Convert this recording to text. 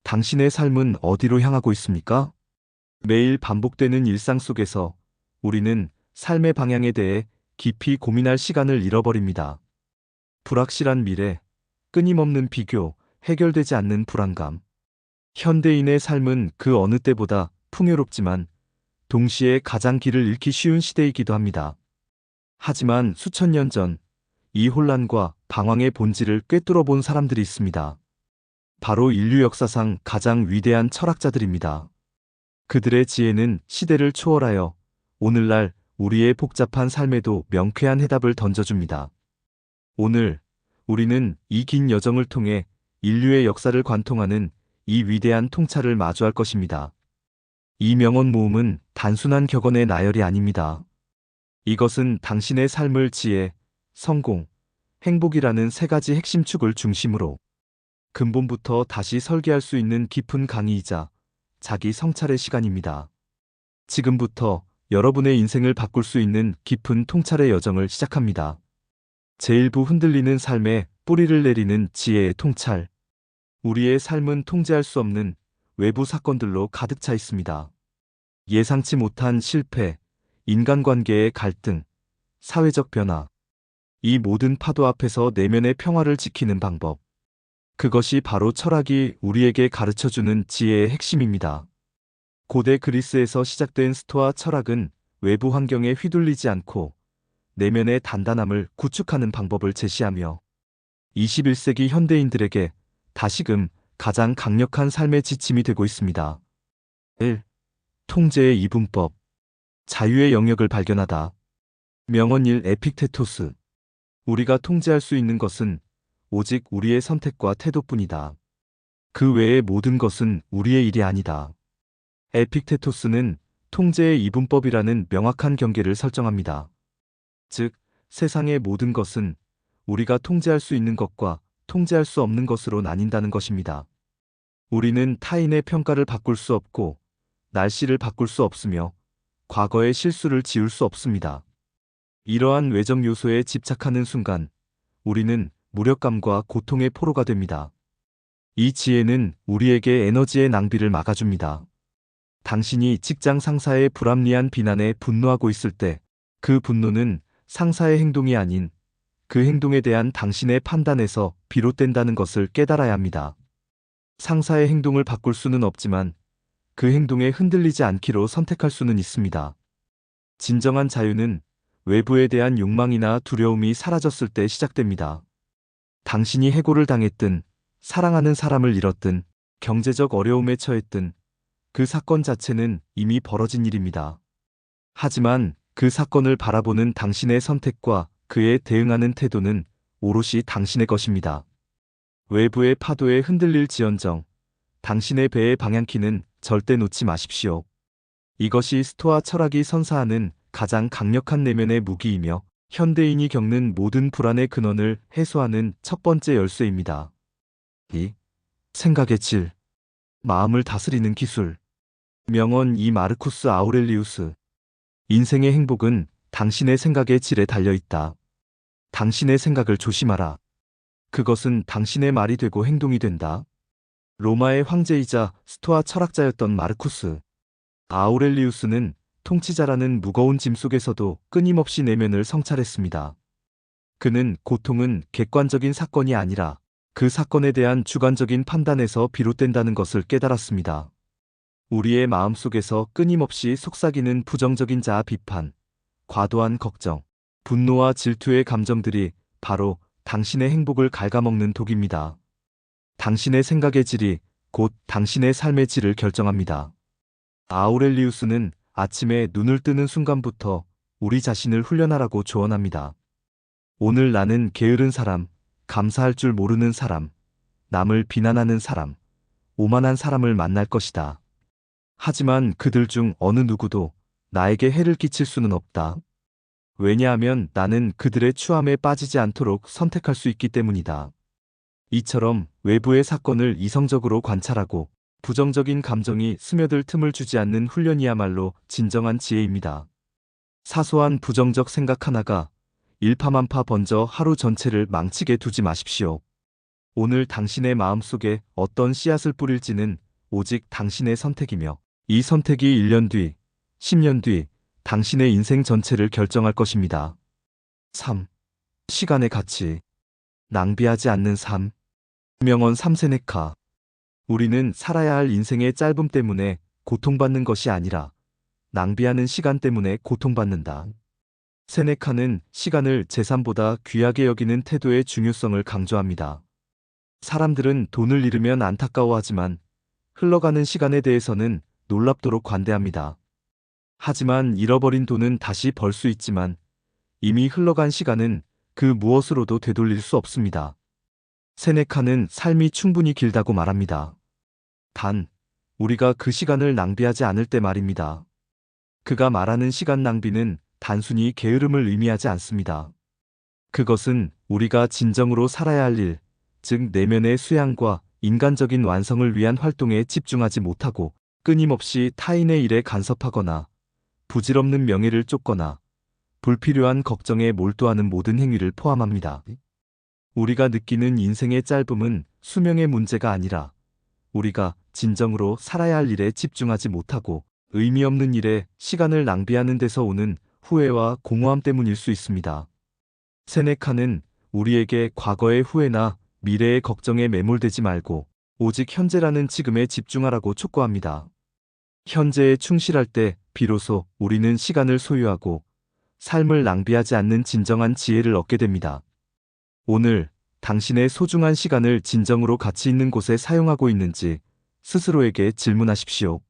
당신의 삶은 어디로 향하고 있습니까? 매일 반복되는 일상 속에서 우리는 삶의 방향에 대해 깊이 고민할 시간을 잃어버립니다. 불확실한 미래, 끊임없는 비교, 해결되지 않는 불안감. 현대인의 삶은 그 어느 때보다 풍요롭지만 동시에 가장 길을 잃기 쉬운 시대이기도 합니다. 하지만 수천 년 전, 이 혼란과 방황의 본질을 꿰뚫어 본 사람들이 있습니다. 바로 인류 역사상 가장 위대한 철학자들입니다. 그들의 지혜는 시대를 초월하여 오늘날 우리의 복잡한 삶에도 명쾌한 해답을 던져줍니다. 오늘 우리는 이 긴 여정을 통해 인류의 역사를 관통하는 이 위대한 통찰을 마주할 것입니다. 이 명언 모음은 단순한 격언의 나열이 아닙니다. 이것은 당신의 삶을 지혜, 성공, 행복이라는 세 가지 핵심 축을 중심으로 근본부터 다시 설계할 수 있는 깊은 강의이자 자기 성찰의 시간입니다. 지금부터 여러분의 인생을 바꿀 수 있는 깊은 통찰의 여정을 시작합니다. 제1부 흔들리는 삶에 뿌리를 내리는 지혜의 통찰. 우리의 삶은 통제할 수 없는 외부 사건들로 가득 차 있습니다. 예상치 못한 실패, 인간관계의 갈등, 사회적 변화. 이 모든 파도 앞에서 내면의 평화를 지키는 방법. 그것이 바로 철학이 우리에게 가르쳐주는 지혜의 핵심입니다. 고대 그리스에서 시작된 스토아 철학은 외부 환경에 휘둘리지 않고 내면의 단단함을 구축하는 방법을 제시하며 21세기 현대인들에게 다시금 가장 강력한 삶의 지침이 되고 있습니다. 1. 통제의 이분법. 자유의 영역을 발견하다. 명언 1 에픽테토스. 우리가 통제할 수 있는 것은 오직 우리의 선택과 태도뿐이다. 그 외의 모든 것은 우리의 일이 아니다. 에픽테토스는 통제의 이분법이라는 명확한 경계를 설정합니다. 즉, 세상의 모든 것은 우리가 통제할 수 있는 것과 통제할 수 없는 것으로 나뉜다는 것입니다. 우리는 타인의 평가를 바꿀 수 없고 날씨를 바꿀 수 없으며 과거의 실수를 지울 수 없습니다. 이러한 외적 요소에 집착하는 순간 우리는 무력감과 고통의 포로가 됩니다. 이 지혜는 우리에게 에너지의 낭비를 막아줍니다. 당신이 직장 상사의 불합리한 비난에 분노하고 있을 때 그 분노는 상사의 행동이 아닌 그 행동에 대한 당신의 판단에서 비롯된다는 것을 깨달아야 합니다. 상사의 행동을 바꿀 수는 없지만 그 행동에 흔들리지 않기로 선택할 수는 있습니다. 진정한 자유는 외부에 대한 욕망이나 두려움이 사라졌을 때 시작됩니다. 당신이 해고를 당했든, 사랑하는 사람을 잃었든, 경제적 어려움에 처했든, 그 사건 자체는 이미 벌어진 일입니다. 하지만 그 사건을 바라보는 당신의 선택과 그에 대응하는 태도는 오롯이 당신의 것입니다. 외부의 파도에 흔들릴지언정 당신의 배의 방향키는 절대 놓지 마십시오. 이것이 스토아 철학이 선사하는 가장 강력한 내면의 무기이며 현대인이 겪는 모든 불안의 근원을 해소하는 첫 번째 열쇠입니다. 2. 생각의 질. 마음을 다스리는 기술. 명언 2 마르쿠스 아우렐리우스. 인생의 행복은 당신의 생각의 질에 달려있다. 당신의 생각을 조심하라. 그것은 당신의 말이 되고 행동이 된다. 로마의 황제이자 스토아 철학자였던 마르쿠스 아우렐리우스는 통치자라는 무거운 짐 속에서도 끊임없이 내면을 성찰했습니다. 그는 고통은 객관적인 사건이 아니라 그 사건에 대한 주관적인 판단에서 비롯된다는 것을 깨달았습니다. 우리의 마음속에서 끊임없이 속삭이는 부정적인 자아 비판, 과도한 걱정, 분노와 질투의 감정들이 바로 당신의 행복을 갉아먹는 독입니다. 당신의 생각의 질이 곧 당신의 삶의 질을 결정합니다. 아우렐리우스는 아침에 눈을 뜨는 순간부터 우리 자신을 훈련하라고 조언합니다. 오늘 나는 게으른 사람, 감사할 줄 모르는 사람, 남을 비난하는 사람, 오만한 사람을 만날 것이다. 하지만 그들 중 어느 누구도 나에게 해를 끼칠 수는 없다. 왜냐하면 나는 그들의 추함에 빠지지 않도록 선택할 수 있기 때문이다. 이처럼 외부의 사건을 이성적으로 관찰하고 부정적인 감정이 스며들 틈을 주지 않는 훈련이야말로 진정한 지혜입니다. 사소한 부정적 생각 하나가 일파만파 번져 하루 전체를 망치게 두지 마십시오. 오늘 당신의 마음속에 어떤 씨앗을 뿌릴지는 오직 당신의 선택이며 이 선택이 1년 뒤, 10년 뒤 당신의 인생 전체를 결정할 것입니다. 3. 시간의 가치. 낭비하지 않는 삶. 명언 3세네카. 우리는 살아야 할 인생의 짧음 때문에 고통받는 것이 아니라 낭비하는 시간 때문에 고통받는다. 세네카는 시간을 재산보다 귀하게 여기는 태도의 중요성을 강조합니다. 사람들은 돈을 잃으면 안타까워하지만 흘러가는 시간에 대해서는 놀랍도록 관대합니다. 하지만 잃어버린 돈은 다시 벌 수 있지만 이미 흘러간 시간은 그 무엇으로도 되돌릴 수 없습니다. 세네카는 삶이 충분히 길다고 말합니다. 단, 우리가 그 시간을 낭비하지 않을 때 말입니다. 그가 말하는 시간 낭비는 단순히 게으름을 의미하지 않습니다. 그것은 우리가 진정으로 살아야 할 일, 즉 내면의 수양과 인간적인 완성을 위한 활동에 집중하지 못하고 끊임없이 타인의 일에 간섭하거나 부질없는 명예를 쫓거나 불필요한 걱정에 몰두하는 모든 행위를 포함합니다. 우리가 느끼는 인생의 짧음은 수명의 문제가 아니라 우리가 진정으로 살아야 할 일에 집중하지 못하고 의미 없는 일에 시간을 낭비하는 데서 오는 후회와 공허함 때문일 수 있습니다. 세네카는 우리에게 과거의 후회나 미래의 걱정에 매몰되지 말고 오직 현재라는 지금에 집중하라고 촉구합니다. 현재에 충실할 때 비로소 우리는 시간을 소유하고 삶을 낭비하지 않는 진정한 지혜를 얻게 됩니다. 오늘 당신의 소중한 시간을 진정으로 가치 있는 곳에 사용하고 있는지 스스로에게 질문하십시오.